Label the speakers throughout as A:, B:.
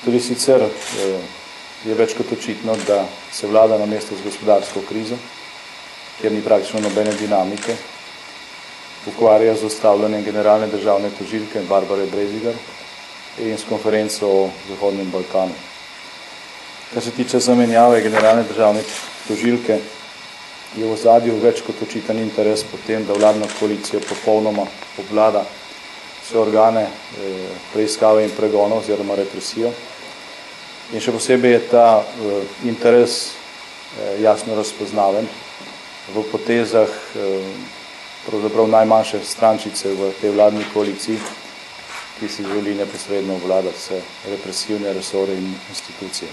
A: Tudi sicer je več kot očitno, da se vlada namesto z gospodarsko krizo, kjer ni praktično nobene dinamike, ukvarja z ustavljanjem generalne državne tožilke Barbare Brezigar in s konferenco o Zahodnem Balkanu. Kar se tiče zamenjave generalne državne tožilke, je v ozadju več kot očiten interes po tem, da vladna koalicija popolnoma obvlada vse organe preiskave in pregona oziroma represijo. In še posebej je ta interes jasno razpoznaven v potezah pravzaprav najmanjše strančice v tej vladni koaliciji, ki si želi neposredno obvladati vse represivne resore in institucije.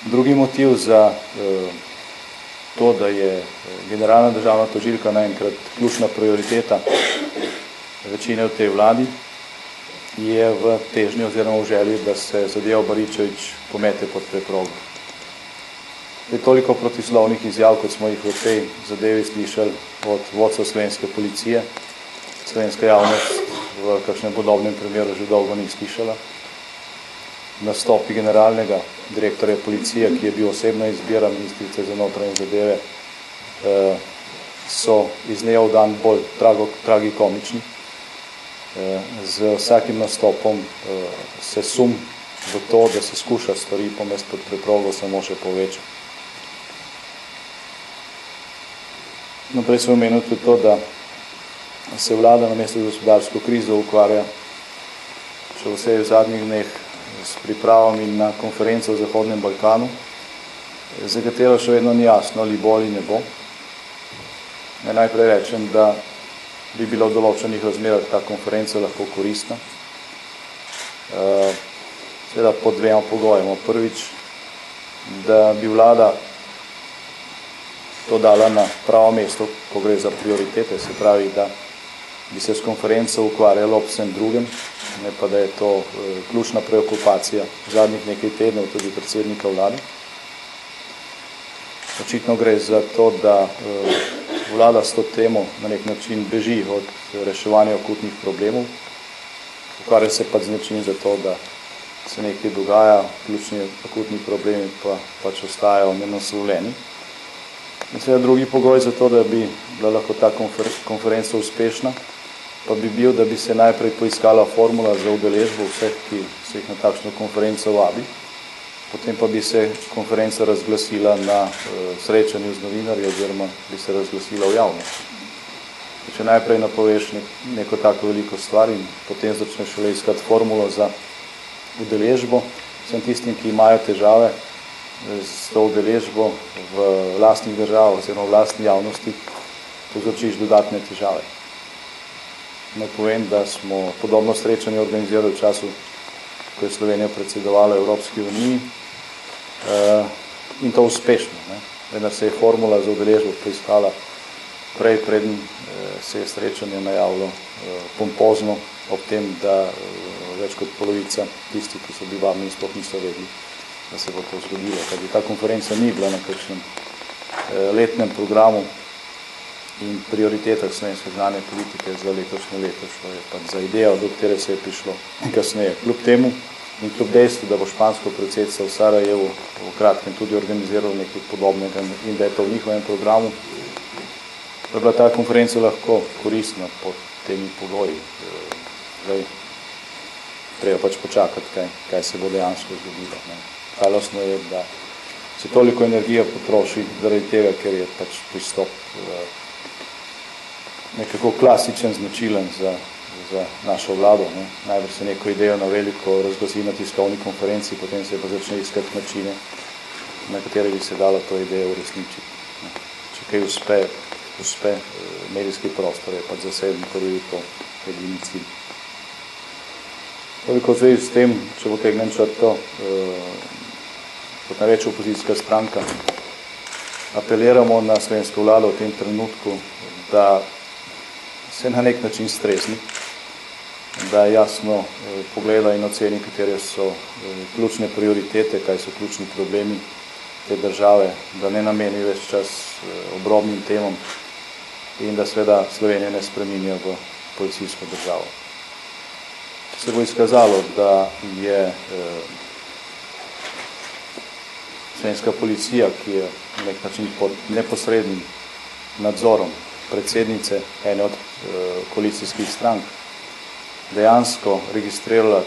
A: Drugi motiv za to, da je generalna državna tožilka naenkrat ključna prioriteta večine v tej vladi, je v težnji oziroma v želji, da se zadeva Baričevič pomete pod preprogo. Je toliko protislovnih izjav, kot smo jih v tej zadevi slišali od vodstva slovenske policije. Slovenska javnost v kakšnem podobnem primeru že dolgo ni slišala. Nastopi generalnega direktorja policije, ki je bil osebno izbiran ministrice za notranje zadeve, so iz dneva v dan bolj tragikomični. Z vsakim nastopom se sum v to, da se skuša stvari pomesti pod preprogo, samo še poveča. Naprej sem omenil tudi to, da se vlada namesto gospodarsko krizo ukvarja še vse v zadnjih dneh s pripravami na konferenco o Zahodnem Balkanu, za katero še vedno ni jasno, ali bo ali ne bo. Najprej rečem, da bi bilo v določenih razmerah ta konferenca lahko koristna. Seveda pod dvema pogojema. Prvič, da bi vlada to dala na pravo mesto, ko gre za prioritete, se pravi, da bi se s konferenco ukvarjalo ob vsem drugem, ne pa da je to ključna preokupacija zadnjih nekaj tednov tudi predsednika vlade. Očitno gre za to, da vlada s to temo na nek način beži od reševanja akutnih problemov, ukvarja se pa z način za to, da se nekaj dogaja, ključni akutni problemi pa pač ostajajo nenaslovljeni. In seveda drugi pogoj za to, da bi bila lahko ta konferenca uspešna, pa bi bil, da bi se najprej poiskala formula za udeležbo vseh, ki se jih na takšno konferenco vabi, potem pa bi se konferenca razglasila na srečanju z novinarji oziroma bi se razglasila v javnosti. Če najprej napoveš neko tako veliko stvar in potem začneš šele iskati formulo za udeležbo, vsem tistim, ki imajo težave s to udeležbo v lastnih državah oziroma v lastni javnosti, povzročiš dodatne težave. Naj povem, da smo podobno srečanje organizirali v času, ko je Slovenija predsedovala Evropski uniji, in to uspešno. Vendar se je formula za udeležbo poiskala prej, preden se je srečanje najavilo pompozno, ob tem, da več kot polovica tistih, ki so bili vabljeni, sploh niso vedeli, da se bo to zgodilo. Kajti ta konferenca ni bila na kakšnem letnem programu in prioritetah slovenske zunanje politike za letošnje leto, šlo je pa za idejo, do katere se je prišlo kasneje. Kljub temu in kljub dejstvu, da bo špansko predsedstvo v Sarajevu v kratkem tudi organiziralo nekaj podobnega in da je to v njihovem programu, da je bila ta konferenca lahko koristna pod temi pogoji. Treba pač počakati, kaj se bo dejansko zgodilo. Žalostno je, da se toliko energije potroši zaradi tega, ker je pač pristop nekako klasičen, značilen za našo vlado. Najbrž se neko idejo na veliko razglasi na tiskovni konferenci, potem se pa začne iskati načine, na katere bi se dalo to idejo uresničiti. Če kaj uspe medijski prostor, je pač zaseben prvi to edini cilj. Toliko v zvezi s tem, če potegnem črto, kot največja opozicijska stranka, apeliramo na slovensko vlado v tem trenutku, da se na nek način stresni, da jasno pogleda in oceni, katere so ključne prioritete, kaj so ključni problemi te države, da ne nameni ves čas obrobnim temom in da seveda Slovenija ne spreminja v policijsko državo. se bo izkazalo, da je slovenska policija, ki je na nek način pod neposrednim nadzorom predsednice ene od koalicijskih strank, dejansko registrirala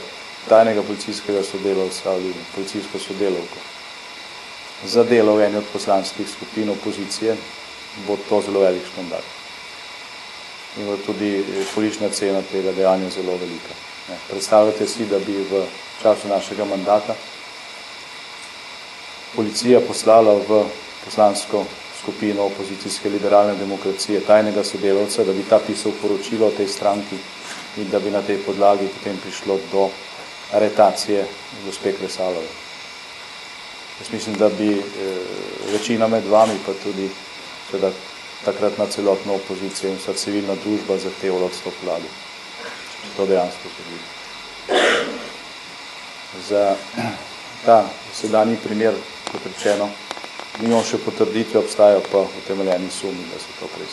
A: tajnega policijskega sodelavca ali policijsko sodelavko za delo v eni od poslanskih skupin opozicije, bo to zelo velik škandal. In bo tudi politična cena tega dejanja zelo velika. Predstavljate si, da bi v času našega mandata policija poslala v poslansko skupino opozicijske liberalne demokracije tajnega sodelavca, da bi ta pisal poročilo o tej stranki in da bi na tej podlagi potem prišlo do aretacije gospe Kresalove. Jaz mislim, da bi večina med vami, pa tudi seveda takratna celotna opozicija in vsa civilna družba zahtevala odstop vlade. Če to dejansko zgodi. Za ta sedanji primer, kot rečeno, nimamo še potrditve, obstajajo pa utemeljeni sumi, da se to preiskuje.